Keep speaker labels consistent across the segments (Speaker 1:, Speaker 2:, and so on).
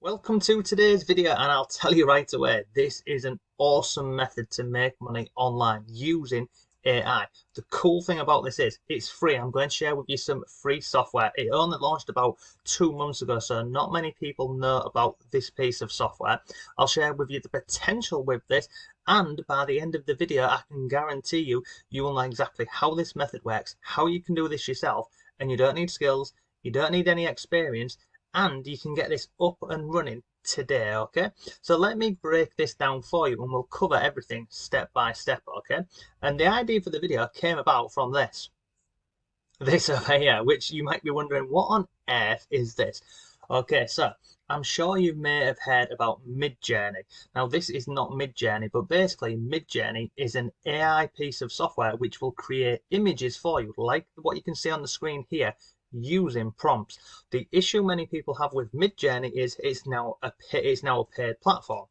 Speaker 1: Welcome to today's video, and I'll tell you right away, this is an awesome method to make money online using AI. The cool thing about this is it's free. I'm going to share with you some free software. It only launched about 2 months ago, so not many people know about this piece of software. I'll share with you the potential with this, and by the end of the video, I can guarantee you will know exactly how this method works, how you can do this yourself, and you don't need skills, you don't need any experience, and you can get this up and running today. Okay, so let me break this down for you and we'll cover everything step by step. Okay, and the idea for the video came about from this over here, which you might be wondering, what on earth is this? Okay, so I'm sure you may have heard about Midjourney. Now, this is not Midjourney, but basically Midjourney is an AI piece of software which will create images for you, like what you can see on the screen here, using prompts. The issue many people have with Midjourney is it's now a paid platform.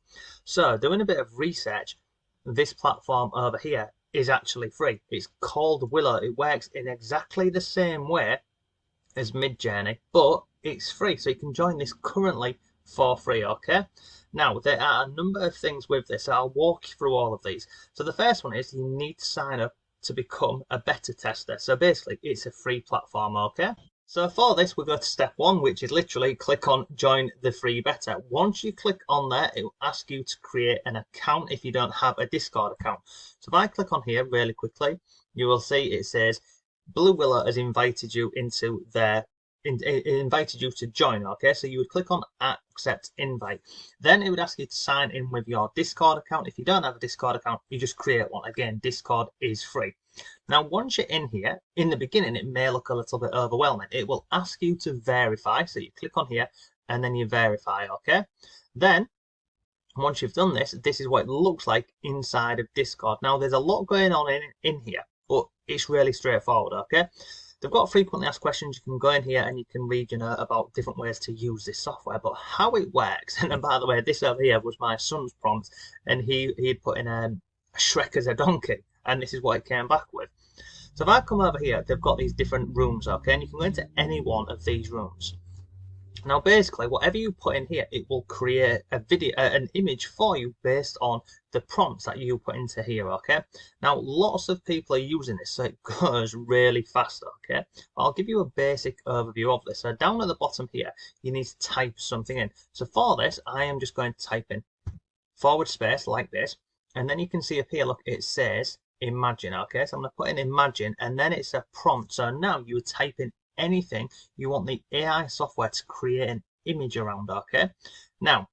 Speaker 1: So, doing a bit of research, this platform over here is actually free. It's called Willow. It works in exactly the same way as Midjourney, but it's free, so you can join this currently for free. Okay, now there are a number of things with this, so I'll walk you through all of these. So the first one is you need to sign up to become a beta tester. So basically it's a free platform. Okay, so for this we go to step one, which is literally click on join the free beta. Once you click on there, it will ask you to create an account if you don't have a Discord account. So if I click on here really quickly, you will see it says BlueWillow has invited you into their invited you to join. Okay, so you would click on accept invite. Then it would ask you to sign in with your Discord account. If you don't have a Discord account, you just create one. Again, Discord is free. Now, once you're in here, in the beginning, it may look a little bit overwhelming. It will ask you to verify. So you click on here and then you verify. Okay, then once you've done this, this is what it looks like inside of Discord. Now, there's a lot going on in here, but it's really straightforward. Okay, they've got frequently asked questions. You can go in here and you can read, about different ways to use this software. But how it works, and by the way, this over here was my son's prompt, and he'd put in Shrek as a donkey, and this is what it came back with. So if I come over here, they've got these different rooms. Okay, and you can go into any one of these rooms. Now, basically, whatever you put in here, it will create a video, an image for you based on the prompts that you put into here. Okay. Now, lots of people are using this, so it goes really fast. Okay. I'll give you a basic overview of this. So down at the bottom here, you need to type something in. So for this, I am just going to type in / like this, and then you can see up here, look, it says imagine. Okay. So I'm going to put in imagine, and then it's a prompt. So now you would type in anything you want the AI software to create an image around. Okay, now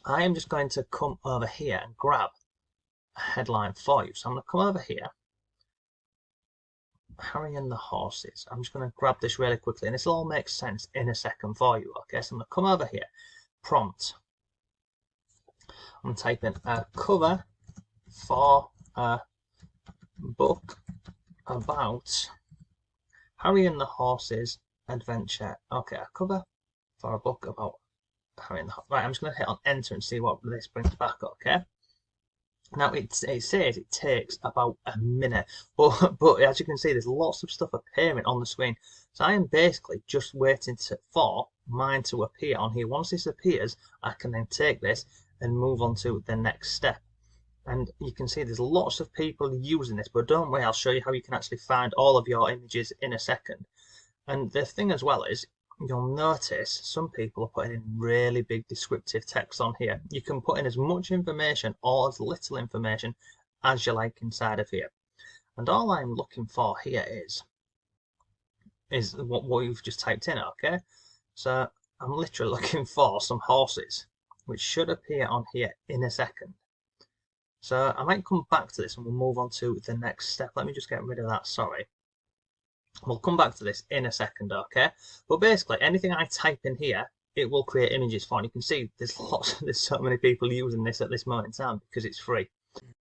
Speaker 1: I am just going to come over here and grab a headline for you. So I'm going to come over here, Harry and the Horses. I'm just going to grab this really quickly, and this will all make sense in a second for you. Okay, so I'm going to come over here, prompt. I'm going to type in a cover for a book about Harry and the Horses adventure. Okay, a cover for a book about Harry and the Horses. Right, I'm just going to hit on enter and see what this brings back. Okay. Now it says it takes about a minute, but as you can see, there's lots of stuff appearing on the screen. So I am basically just waiting for mine to appear on here. Once this appears, I can then take this and move on to the next step. And you can see there's lots of people using this, but don't worry, I'll show you how you can actually find all of your images in a second. And the thing as well is, you'll notice some people are putting in really big descriptive text on here. You can put in as much information or as little information as you like inside of here. And all I'm looking for here is what you've just typed in. Okay, so I'm literally looking for some horses, which should appear on here in a second. So I might come back to this and we'll move on to the next step. Let me just get rid of that, sorry. We'll come back to this in a second, okay? But basically, anything I type in here, it will create images for. And you can see there's so many people using this at this moment in time because it's free.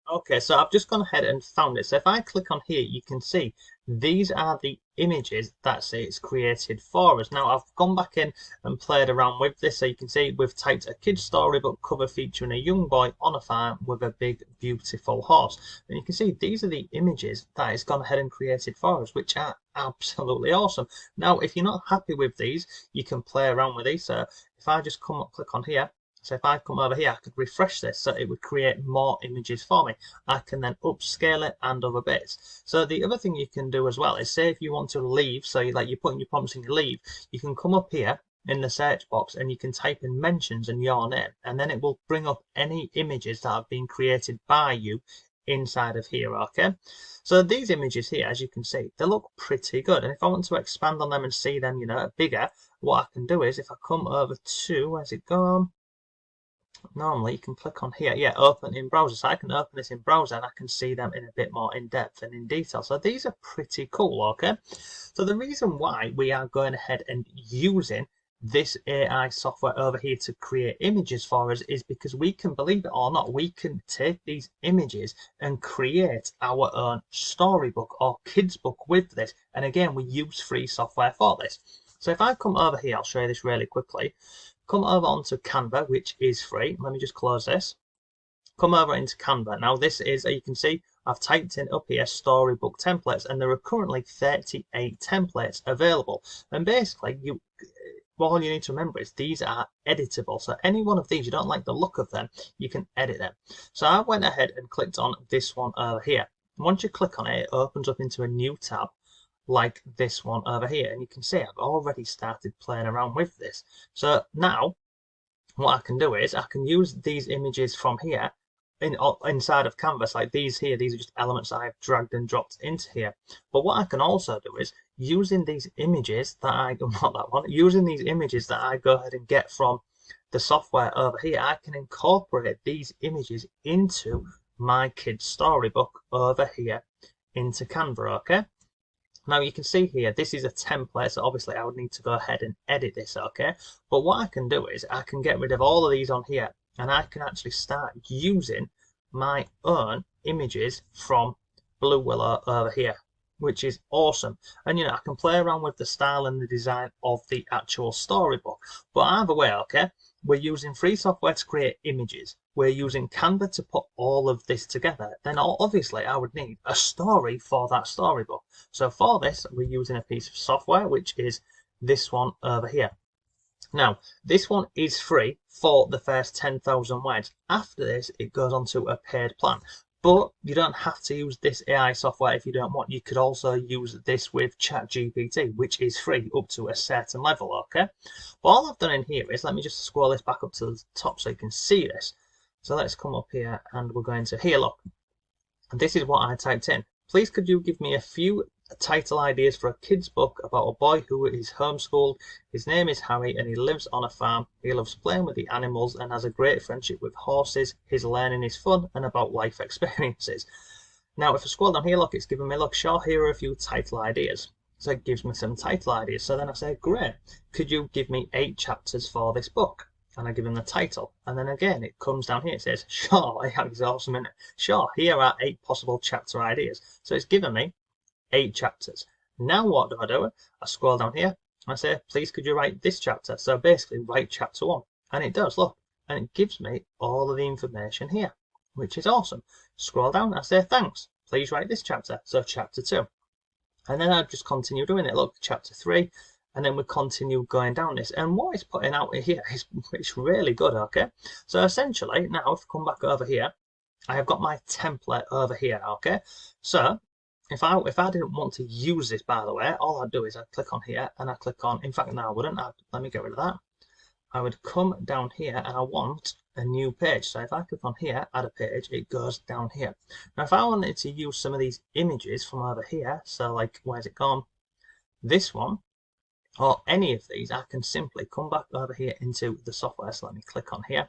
Speaker 1: Okay, so I've just gone ahead and found it. So if I click on here, you can see these are the images that it's created for us. Now I've gone back in and played around with this. So you can see we've typed a kid's storybook cover featuring a young boy on a farm with a big, beautiful horse. And you can see these are the images that it's gone ahead and created for us, which are absolutely awesome. Now, if you're not happy with these, you can play around with these. So if I just come up, click on here, so if I come over here, I could refresh this so it would create more images for me. I can then upscale it and other bits. So the other thing you can do as well is say if you want to leave, so you put in your prompts and you leave, you can come up here in the search box and you can type in mentions and your name, and then it will bring up any images that have been created by you inside of here. Okay, so these images here, as you can see, they look pretty good, and if I want to expand on them and see them, bigger, what I can do is if I come over to, where's it gone? Normally you can click on here, yeah, open in browser. So I can open this in browser and I can see them in a bit more in depth and in detail. So these are pretty cool. Okay, so the reason why we are going ahead and using this AI software over here to create images for us is because we can, believe it or not, we can take these images and create our own storybook or kids book with this. And again, we use free software for this. So if I come over here, I'll show you this really quickly. Come over onto Canva, which is free. Let me just close this. Come over into Canva. Now this is, you can see, I've typed in up here storybook templates, and there are currently 38 templates available. And basically, all you need to remember is these are editable. So any one of these, you don't like the look of them, you can edit them. So I went ahead and clicked on this one over here. Once you click on it, it opens up into a new tab like this one over here, and you can see I've already started playing around with this. So now what I can do is I can use these images from here inside of Canvas, like these here. These are just elements that I've dragged and dropped into here. But what I can also do is using these images that using these images that I go ahead and get from the software over here, I can incorporate these images into my kid's storybook over here into Canva. Okay, now you can see here, this is a template, so obviously I would need to go ahead and edit this, okay? But what I can do is I can get rid of all of these on here, and I can actually start using my own images from BlueWillow over here, which is awesome. And I can play around with the style and the design of the actual storybook. But either way, okay, we're using free software to create images. We're using Canva to put all of this together. Then obviously I would need a story for that storybook. So for this, we're using a piece of software, which is this one over here. Now, this one is free for the first 10,000 words. After this, it goes on to a paid plan. But you don't have to use this AI software if you don't want. You could also use this with ChatGPT, which is free up to a certain level, okay? But all I've done in here is, let me just scroll this back up to the top so you can see this. So let's come up here and we're going to here, look. And this is what I typed in. Please could you give me a few title ideas for a kid's book about a boy who is homeschooled. His name is Harry and he lives on a farm. He loves playing with the animals and has a great friendship with horses. His learning is fun and about life experiences. Now if I scroll down here, look, it's giving me, look, sure, here are a few title ideas. So it gives me some title ideas. So then I say, great, could you give me 8 chapters for this book? And I give him the title, and then again it comes down here, it says, sure, I have awesome in it. Sure, here are 8 possible chapter ideas. So it's given me 8 chapters. Now what do? I scroll down here and I say, please could you write this chapter? So basically write chapter 1, and it does, look, and it gives me all of the information here, which is awesome. Scroll down, I say, thanks, please write this chapter. So chapter 2, and then I just continue doing it. Look, chapter 3, and then we continue going down this, and what it's putting out here is it's really good. Okay, so essentially now if I come back over here, I have got my template over here. Okay, so if I didn't want to use this, by the way, all I'd do is I'd click on here and I click on, in fact no I wouldn't, let me get rid of that. I would come down here and I want a new page. So if I click on here, add a page, it goes down here. Now if I wanted to use some of these images from over here, so like, where's it gone? This one, or any of these, I can simply come back over here into the software. So let me click on here,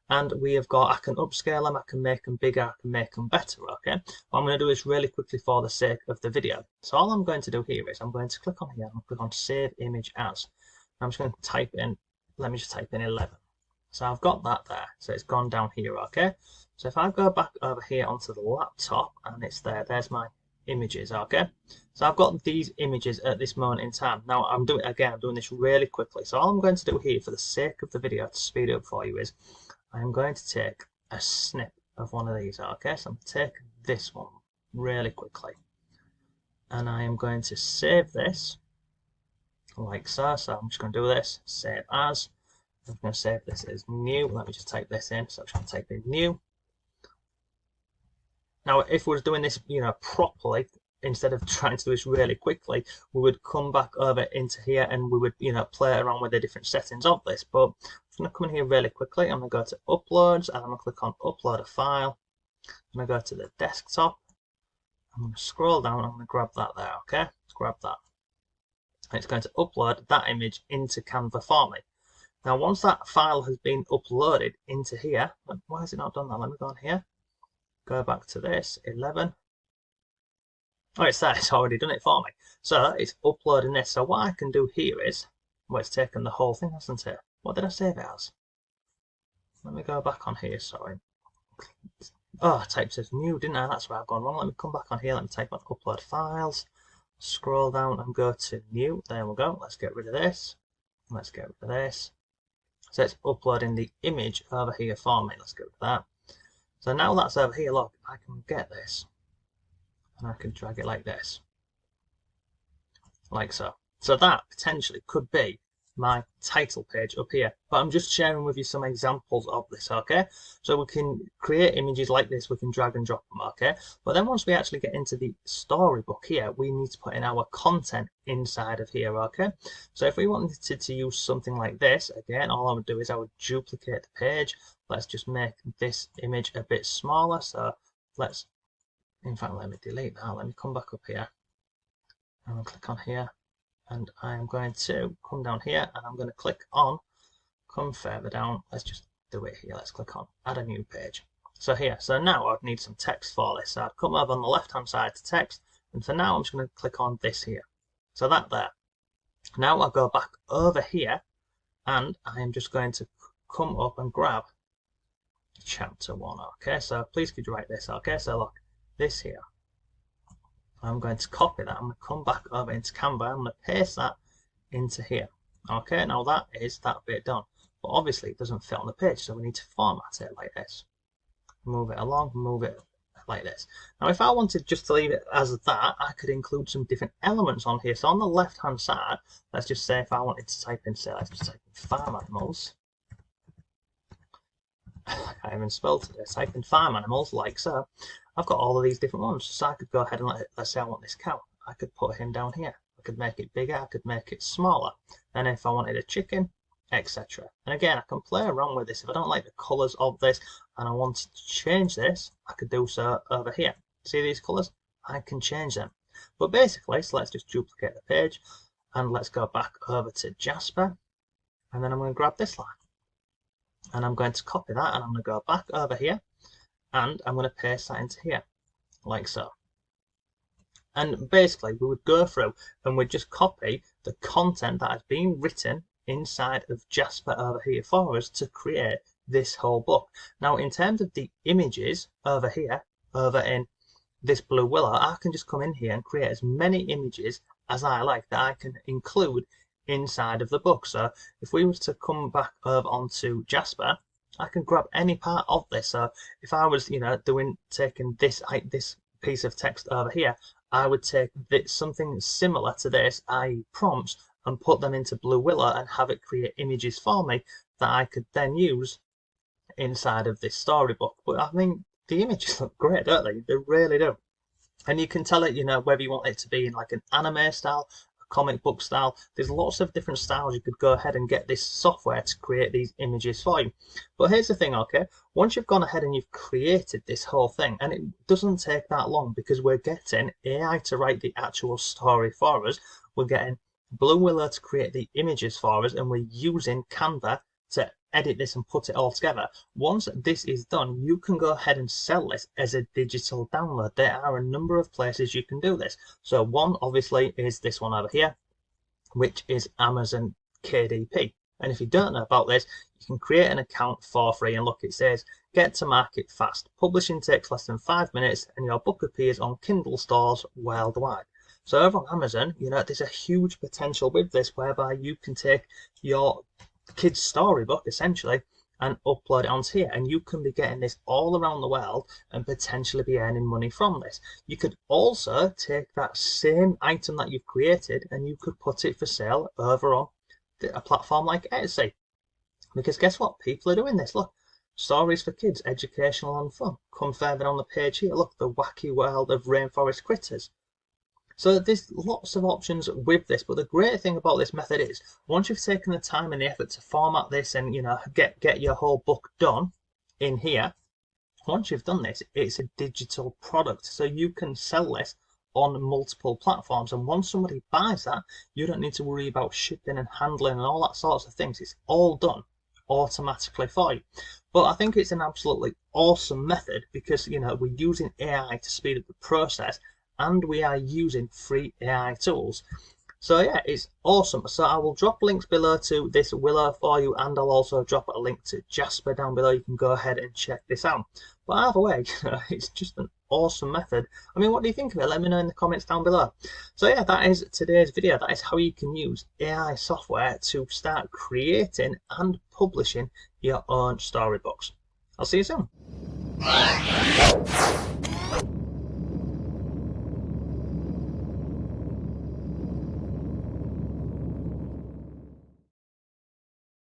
Speaker 1: and we have got, I can upscale them, I can make them bigger, I can make them better. Okay, what I'm going to do is really quickly for the sake of the video. So all I'm going to do here is I'm going to click on here and click on save image as. I'm just going to type in, let me just type in 11. So I've got that there. So it's gone down here, okay? So if I go back over here onto the laptop and it's there, there's my images, okay? So I've got these images at this moment in time. Now I'm doing this really quickly. So all I'm going to do here for the sake of the video to speed it up for you is I'm going to take a snip of one of these, okay? So I'm taking this one really quickly. And I am going to save this like so. So I'm just going to do this, save as. I'm going to save this as new. Let me just type this in. So I'm just going to type in new. Now, if we were doing this, properly, instead of trying to do this really quickly, we would come back over into here and we would, play around with the different settings of this. But I'm going to come in here really quickly. I'm going to go to uploads and I'm going to click on upload a file. I'm going to go to the desktop. I'm going to scroll down. I'm going to grab that there. Okay, let's grab that. And it's going to upload that image into Canva for me. Now, once that file has been uploaded into here, why has it not done that? Let me go on here. Go back to this, 11. Oh, it's there. It's already done it for me. So it's uploading this. So what I can do here is, well, it's taken the whole thing, hasn't it? What did I save it as? Let me go back on here, sorry. Oh, I typed as new, didn't I? That's where I've gone wrong. Let me come back on here. Let me type on upload files. Scroll down and go to new. There we go. Let's get rid of this. Let's get rid of this. So it's uploading the image over here for me. Let's get rid of that. So now that's over here, look, I can get this. And I can drag it like this. Like so. So that potentially could be my title page up here. But I'm just sharing with you some examples of this, okay? So we can create images like this, we can drag and drop them, okay? But then once we actually get into the storybook here, we need to put in our content inside of here, okay? So if we wanted to use something like this, again, all I would do is I would duplicate the page. Let's just make this image a bit smaller. So let's, in fact, let me delete that. Let me come back up here and click on here. And I'm going to come down here and I'm going to click on, come further down. Let's just do it here. Let's click on add a new page. So here, so now I'd need some text for this. So I'd come over on the left hand side to text. And for now, I'm just going to click on this here. So that there. Now I'll go back over here and I am just going to come up and grab chapter 1. Okay, so please could you write this? Okay, so look, this here. I'm going to copy that. I'm going to come back over into Canva. I'm going to paste that into here. Okay, now that is that bit done. But obviously it doesn't fit on the page, so we need to format it like this. Move it along, move it like this. Now if I wanted just to leave it as that, I could include some different elements on here. So on the left hand side, let's just say if I wanted to type in, say, let's just type in farm animals. I can't even spell today. Type in farm animals like so. I've got all of these different ones. So I could go ahead and let's say I want this cow. I could put him down here. I could make it bigger. I could make it smaller. And if I wanted a chicken, etc. And again, I can play around with this. If I don't like the colours of this and I want to change this, I could do so over here. See these colours? I can change them. But basically, so let's just duplicate the page and let's go back over to Jasper. And then I'm going to grab this line. And I'm going to copy that and I'm going to go back over here and I'm going to paste that into here like so. And basically we would go through and we'd just copy the content that has been written inside of Jasper over here for us to create this whole book. Now in terms of the images over here, over in this BlueWillow, I can just come in here and create as many images as I like that I can include inside of the book. So if we was to come back over onto Jasper, I can grab any part of this. So if I was, taking this piece of text over here, I would take something similar to this, i.e. prompts, and put them into BlueWillow and have it create images for me that I could then use inside of this storybook. But I mean, the images look great, don't they? They really do. And you can tell it, whether you want it to be in like an anime style, comic book style. There's lots of different styles. You could go ahead and get this software to create these images for you. But here's the thing, okay? Once you've gone ahead and you've created this whole thing, and it doesn't take that long because we're getting AI to write the actual story for us. We're getting BlueWillow to create the images for us, and we're using Canva to edit this and put it all together. Once this is done, you can go ahead and sell this as a digital download. There are a number of places you can do this. So one obviously is this one over here, which is Amazon KDP. And if you don't know about this, you can create an account for free. And look, it says get to market fast. Publishing takes less than 5 minutes and your book appears on Kindle stores worldwide. So over on Amazon, there's a huge potential with this whereby you can take your kid's storybook essentially and upload it onto here, and you can be getting this all around the world and potentially be earning money from this. You could also take that same item that you've created and you could put it for sale over on a platform like Etsy, because guess what, people are doing this. Look, stories for kids, educational and fun. Come further on the page here, look, the wacky world of rainforest critters. So there's lots of options with this, but the great thing about this method is once you've taken the time and the effort to format this and get your whole book done in here, once you've done this, it's a digital product, so you can sell this on multiple platforms, and once somebody buys that, you don't need to worry about shipping and handling and all that sorts of things. It's all done automatically for you. But I think it's an absolutely awesome method because we're using AI to speed up the process, and we are using free AI tools. So yeah, it's awesome. So I will drop links below to this Willow for you, and I'll also drop a link to Jasper down below. You can go ahead and check this out. But either way, it's just an awesome method. I mean, what do you think of it? Let me know in the comments down below. So yeah, that is today's video. That is how you can use AI software to start creating and publishing your own storybooks. I'll see you soon.